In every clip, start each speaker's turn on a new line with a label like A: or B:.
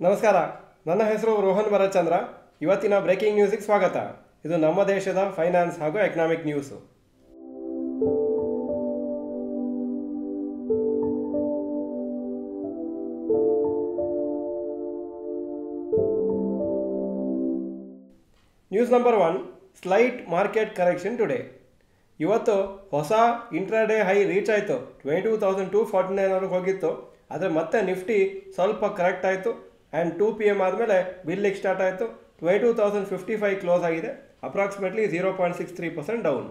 A: ನಮಸ್ಕಾರ, ನನ್ನ ಹೆಸರು ರೋಹನ್ ಭರತ್ಚಂದ್ರ. ಇವತ್ತಿನ ಬ್ರೇಕಿಂಗ್ ನ್ಯೂಸಿಗೆ ಸ್ವಾಗತ. ಇದು ನಮ್ಮ ದೇಶದ ಫೈನಾನ್ಸ್ ಹಾಗೂ economic news. News number 1, slight market correction today. ಇವತ್ತು ಹೊಸ ಇಂಟ್ರಾಡೇ ಹೈ ರೀಚ್ ಆಯಿತು. 22,249 ಹೋಗಿತ್ತು. ಆದರೆ ಮತ್ತೆ ನಿಫ್ಟಿ ಸ್ವಲ್ಪ ಕರೆಕ್ಟ್ ಆಯಿತು ಆ್ಯಂಡ್ 2 PM ಆದಮೇಲೆ ಬಿಲ್ಲಿಗೆ ಸ್ಟಾರ್ಟ್ ಆಯಿತು. 22,055 ಕ್ಲೋಸ್ ಆಗಿದೆ. Approximately 0.63% down.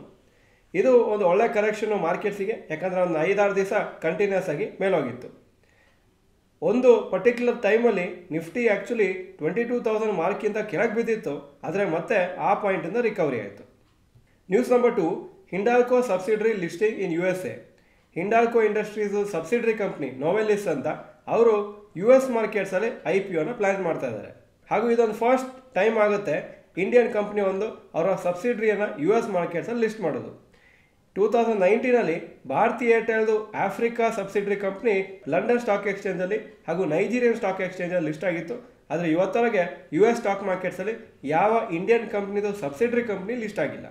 A: ಇದು ಒಂದು ಒಳ್ಳೆ ಕರೆಕ್ಷನು ಮಾರ್ಕೆಟ್ಸಿಗೆ, ಯಾಕಂದರೆ ಒಂದು 5-6 ದಿವಸ ಕಂಟಿನ್ಯೂಸ್ ಆಗಿ ಮೇಲೋಗಿತ್ತು. ಒಂದು ಪರ್ಟಿಕ್ಯುಲರ್ ಟೈಮಲ್ಲಿ ನಿಫ್ಟಿ ಆ್ಯಕ್ಚುಲಿ 22,000 ಮಾರ್ಕಿಂದ ಕೆಳಗೆ ಬಿದ್ದಿತ್ತು, ಆದರೆ ಮತ್ತೆ ಆ ಪಾಯಿಂಟಿಂದ ರಿಕವರಿ ಆಯಿತು. News number 2, Hindalco subsidiary listing in USA. Hindalco industries subsidiary company Novelis ಅಂತ ಅವರು US ಮಾರ್ಕೆಟ್ಸಲ್ಲಿ IPOನ ಪ್ಲ್ಯಾನ್ ಮಾಡ್ತಾ ಇದ್ದಾರೆ. ಹಾಗೂ ಇದೊಂದು ಫಸ್ಟ್ ಟೈಮ್ ಆಗುತ್ತೆ ಇಂಡಿಯನ್ ಕಂಪ್ನಿ ಒಂದು ಅವರ ಸಬ್ಸಿಡ್ರಿಯನ್ನು US ಮಾರ್ಕೆಟ್ಸಲ್ಲಿ ಲಿಸ್ಟ್ ಮಾಡೋದು. 2019 ಭಾರತಿ ಏರ್ಟೆಲ್ದು Africa subsidiary company London stock ಎಕ್ಸ್ಚೇಂಜಲ್ಲಿ ಹಾಗೂ ನೈಜೀರಿಯನ್ ಸ್ಟಾಕ್ ಎಕ್ಸ್ಚೇಂಜಲ್ಲಿ ಲಿಸ್ಟ್ ಆಗಿತ್ತು. ಆದರೆ ಇವತ್ತವರೆಗೆ US ಸ್ಟಾಕ್ ಮಾರ್ಕೆಟ್ಸಲ್ಲಿ ಯಾವ ಇಂಡಿಯನ್ ಕಂಪ್ನಿದು ಸಬ್ಸಿಡರಿ ಕಂಪ್ನಿ ಲಿಸ್ಟ್ ಆಗಿಲ್ಲ.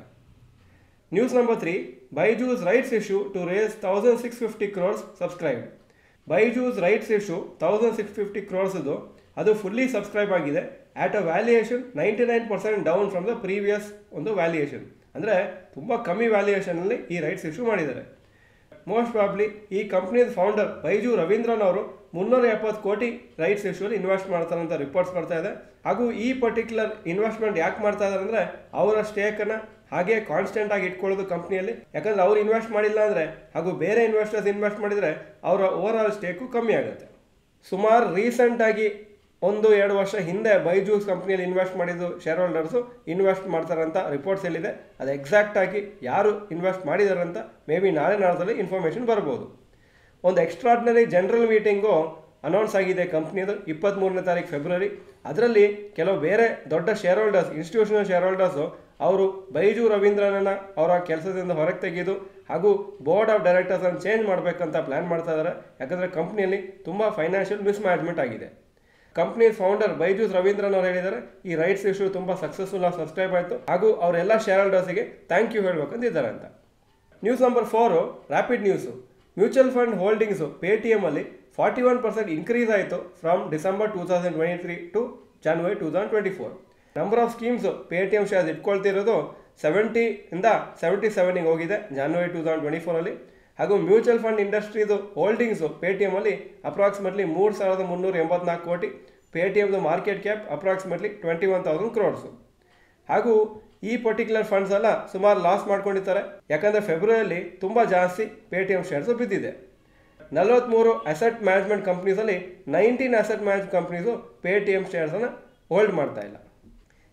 A: News number 3, Byju's rights issue to raise 1,650 crores subscribe. Byju's rights issue 1,650 crores ಅದು ಫುಲ್ಲಿ ಸಬ್ಸ್ಕ್ರೈಬ್ ಆಗಿದೆ at a valuation 99% down from the previous ಒಂದು ವ್ಯಾಲ್ಯೂಯೇಷನ್. ಅಂದರೆ ತುಂಬ ಕಮ್ಮಿ ವ್ಯಾಲ್ಯೂಯೇಷನಲ್ಲಿ ಈ ರೈಟ್ಸ್ ಇಶ್ಯೂ ಮಾಡಿದ್ದಾರೆ. ಮೋಸ್ಟ್ ಪ್ರಾಬ್ಲಿ ಈ ಕಂಪ್ನಿಯ ಫೌಂಡರ್ ಬೈಜು ರವೀಂದ್ರನ್ ಅವರು 370 ಕೋಟಿ ರೈಟ್ಸ್ ಇಶ್ಯೂಲಿ ಇನ್ವೆಸ್ಟ್ ಮಾಡ್ತಾರೆ ಅಂತ ರಿಪೋರ್ಟ್ಸ್ ಬರ್ತಾ ಇದೆ. ಹಾಗೂ ಈ ಪರ್ಟಿಕ್ಯುಲರ್ ಇನ್ವೆಸ್ಟ್ಮೆಂಟ್ ಯಾಕೆ ಮಾಡ್ತಾ ಇದ್ದಾರೆ ಅಂದರೆ ಅವರ ಸ್ಟೇಕನ್ನು ಹಾಗೆ ಕಾನ್ಸ್ಟೆಂಟ್ ಆಗಿ ಇಟ್ಕೊಳ್ಳೋದು ಕಂಪ್ನಿಯಲ್ಲಿ. ಯಾಕಂದರೆ ಅವ್ರು ಇನ್ವೆಸ್ಟ್ ಮಾಡಿಲ್ಲ ಅಂದರೆ ಹಾಗೂ ಬೇರೆ ಇನ್ವೆಸ್ಟರ್ಸ್ ಇನ್ವೆಸ್ಟ್ ಮಾಡಿದರೆ ಅವರ ಓವರ್ ಆಲ್ ಸ್ಟೇಕು ಕಮ್ಮಿ ಆಗುತ್ತೆ. ಸುಮಾರು ರೀಸೆಂಟಾಗಿ 1-2 ವರ್ಷ ಹಿಂದೆ ಬೈಜೂಸ್ ಕಂಪ್ನಿಯಲ್ಲಿ ಇನ್ವೆಸ್ಟ್ ಮಾಡಿದ್ದು ಶೇರ್ ಹೋಲ್ಡರ್ಸು ಇನ್ವೆಸ್ಟ್ ಮಾಡ್ತಾರಂತ ರಿಪೋರ್ಟ್ಸ್ ಎಲ್ಲಿದೆ. ಅದು ಎಕ್ಸಾಕ್ಟಾಗಿ ಯಾರು ಇನ್ವೆಸ್ಟ್ ಮಾಡಿದಾರಂತ ಮೇ ಬಿ ನಾಳೆ ನಾಳದಲ್ಲಿ ಇನ್ಫಾರ್ಮೇಷನ್ ಬರ್ಬೋದು. ಒಂದು ಎಕ್ಸ್ಟ್ರಾರ್ಡಿನರಿ ಜನರಲ್ ಮೀಟಿಂಗು ಅನೌನ್ಸ್ ಆಗಿದೆ ಕಂಪ್ನಿದು 23ನೇ ತಾರೀಕು ಫೆಬ್ರವರಿ. ಅದರಲ್ಲಿ ಕೆಲವು ಬೇರೆ ದೊಡ್ಡ shareholders, institutional shareholders ಅವರು ಬೈಜು ರವೀಂದ್ರನನ್ನು ಅವರ ಕೆಲಸದಿಂದ ಹೊರಗೆ ತೆಗೆದು ಹಾಗೂ ಬೋರ್ಡ್ ಆಫ್ ಡೈರೆಕ್ಟರ್ಸನ್ನು ಚೇಂಜ್ ಮಾಡಬೇಕಂತ ಪ್ಲ್ಯಾನ್ ಮಾಡ್ತಾ ಇದ್ದಾರೆ. ಯಾಕಂದರೆ ಕಂಪ್ನಿಯಲ್ಲಿ ತುಂಬ ಫೈನಾನ್ಷಿಯಲ್ ಮಿಸ್ಮ್ಯಾನೇಜ್ಮೆಂಟ್ ಆಗಿದೆ. ಕಂಪ್ನಿ ಫೌಂಡರ್ ಬೈಜೂಸ್ ರವೀಂದ್ರನ್ ಅವರು ಹೇಳಿದ್ದಾರೆ ಈ ರೈಟ್ಸ್ ಇಶ್ಯೂ ತುಂಬ ಸಕ್ಸಸ್ಫುಲ್ ಆಗಿ ಸಬ್ಸ್ಕ್ರೈಬ್ ಆಯಿತು ಹಾಗೂ ಅವರೆಲ್ಲ ಶೇರ್ ಹೋಲ್ಡರ್ಸಿಗೆ ಥ್ಯಾಂಕ್ ಯು ಹೇಳಬೇಕಂತಿದ್ದಾರೆ ಅಂತ. News number 4, rapid news. Mutual fund holdings ಪೇಟಿಎಮ್ಮಲ್ಲಿ 41% ಇನ್ಕ್ರೀಸ್ ಆಯಿತು from December 2023 to January 2024. Number of schemes Paytm shares ಇಟ್ಕೊಳ್ತಿರೋದು 70ಇಂದ 77ಗೆ ಹೋಗಿದೆ ಜಾನ್ವರಿ 2024. ಹಾಗೂ ಮ್ಯೂಚುವಲ್ ಫಂಡ್ ಇಂಡಸ್ಟ್ರಿದು ಹೋಲ್ಡಿಂಗ್ಸು ಪೇಟಿಎಮ್ಮಲ್ಲಿ ಅಪ್ರಾಕ್ಸಿಮೇಟ್ಲಿ 3,384 ಕೋಟಿ. ಪೇಟಿಎಮ್ದು ಮಾರ್ಕೆಟ್ ಕ್ಯಾಪ್ ಅಪ್ರಾಕ್ಸಿಮೇಟ್ಲಿ 21,000 crores. ಹಾಗೂ ಈ ಪರ್ಟಿಕ್ಯುಲರ್ ಫಂಡ್ಸ್ ಎಲ್ಲ ಸುಮಾರು ಲಾಸ್ ಮಾಡ್ಕೊಂಡಿರ್ತಾರೆ, ಯಾಕಂದರೆ ಫೆಬ್ರವರಿಯಲ್ಲಿ ತುಂಬ ಜಾಸ್ತಿ ಪೇಟಿಎಮ್ ಶೇರ್ಸು ಬಿದ್ದಿದೆ. 43 ಅಸೆಟ್ ಮ್ಯಾನೇಜ್ಮೆಂಟ್ ಕಂಪ್ನೀಸಲ್ಲಿ 19 ಅಸೆಟ್ ಮ್ಯಾನೇಜ್ಮೆಂಟ್ ಕಂಪ್ನೀಸು ಪೇಟಿಎಮ್ ಶೇರ್ಸನ್ನು ಹೋಲ್ಡ್ ಮಾಡ್ತಾ ಇಲ್ಲ.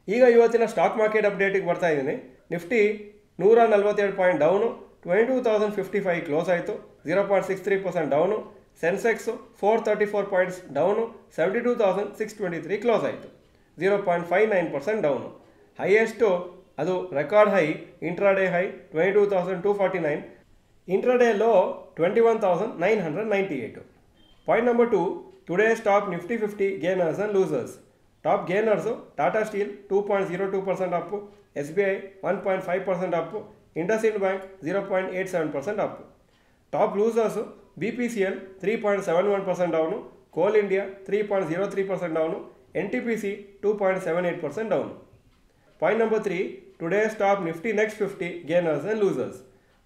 A: ಈಗ ಇವತ್ತಿನ ಸ್ಟಾಕ್ ಮಾರ್ಕೆಟ್ ಅಪ್ಡೇಟಿಗೆ ಬರ್ತಾ ಇದ್ದೀನಿ. ನಿಫ್ಟಿ 147 ಪಾಯಿಂಟ್ ಡೌನು, 22,055 ಕ್ಲೋಸ್ ಆಯಿತು, 0.63% down. Sensex 434 points down, 72,623 close ಆಯಿತು, 0.59% ಡೌನು. ಹೈಯೆಸ್ಟು ಅದು record high intraday high 22,249, intraday low 21,998. Point number 2, today's top Nifty 50 gainers and losers. Top gainers Tata steel 2.02% up, SBI 1.5% up, IndusInd bank 0.87% up. Top losers BPCL 3.71% down, coal India 3.03% down, NTPC 2.78% down. Point number 3, today's top Nifty next 50 gainers and losers.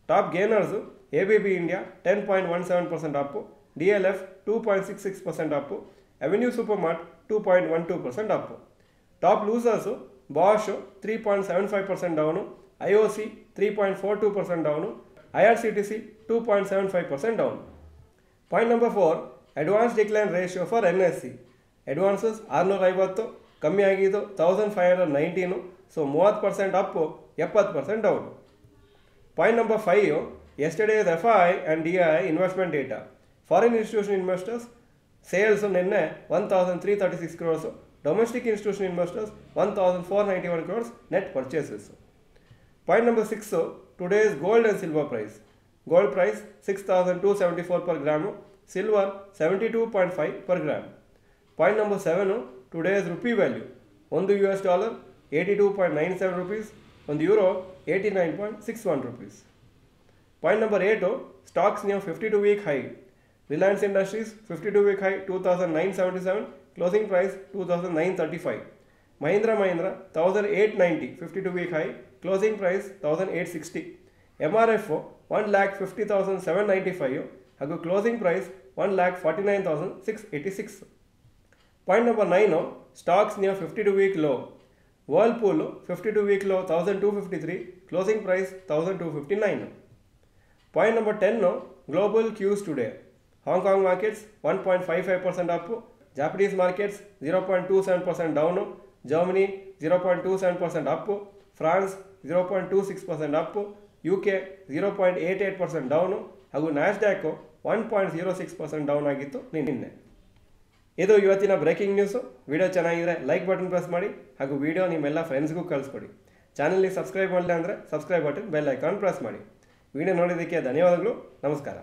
A: Top gainers ABB India 10.17% Appu, DLF 2.66% Appu, avenue super mart 2.12% Appu. Top losers Bosch 3.75% down, IOC 3.42% down, IRCTC 2.75% down. Point number 4, advance decline ratio for NSE. Advances 650, ಕಮ್ಮಿ ಆಗಿದ್ದು 1,519, so 30% Appu, 70% down. Point number 5, ಯೆಸ್ಟರ್ಡೇಸ್ FI and DI investment data. Foreign institution investors sales ನಿನ್ನೆ 1,336 crores, domestic institution investors 1,491 crores net purchases. Point number 6, today's gold and silver price. Gold price 6,274 per gram, silver 72.5 per gram. Point number 7, today's rupee value. $1 82.97 rupees, €1 89.61 rupees. Point number 8, stocks near 52-week high. Reliance Industries 52-week high 2,977, closing price 2,935. Mahindra 1,890 52-week high, closing price 1,860. MRF 1,50,795 ಹಾಗೂ closing price 1,49,686. Point number 9, stocks near 52-week low. Whirlpool 52-week low 1,253, closing price 1,259. Point number 10, global cues today. Hong Kong markets 1.55% up, Japanese markets 0.27% down, Germany 0.27% up, France 0.26% up, UK 0.88% down ಹಾಗೂ Nasdaq 1.06% down ಆಗಿತ್ತು ನಿನ್ನೆ. ಇದು ಇವತ್ತಿನ breaking news. Video ಚೆನ್ನಾಗಿದ್ರೆ like button press ಮಾಡಿ ಹಾಗೂ video ನಿಮ್ಮೆಲ್ಲ ಫ್ರೆಂಡ್ಸ್ಗೂ ಕಳಿಸ್ಕೊಡಿ. ಚಾನಲ್ಗೆ ಸಬ್ಸ್ಕ್ರೈಬ್ ಮಾಡಿಲ್ಲ ಅಂದರೆ subscribe button bell icon press ಮಾಡಿ. ವಿಡಿಯೋ ನೋಡಿದ್ದಕ್ಕೆ ಧನ್ಯವಾದಗಳು. ನಮಸ್ಕಾರ.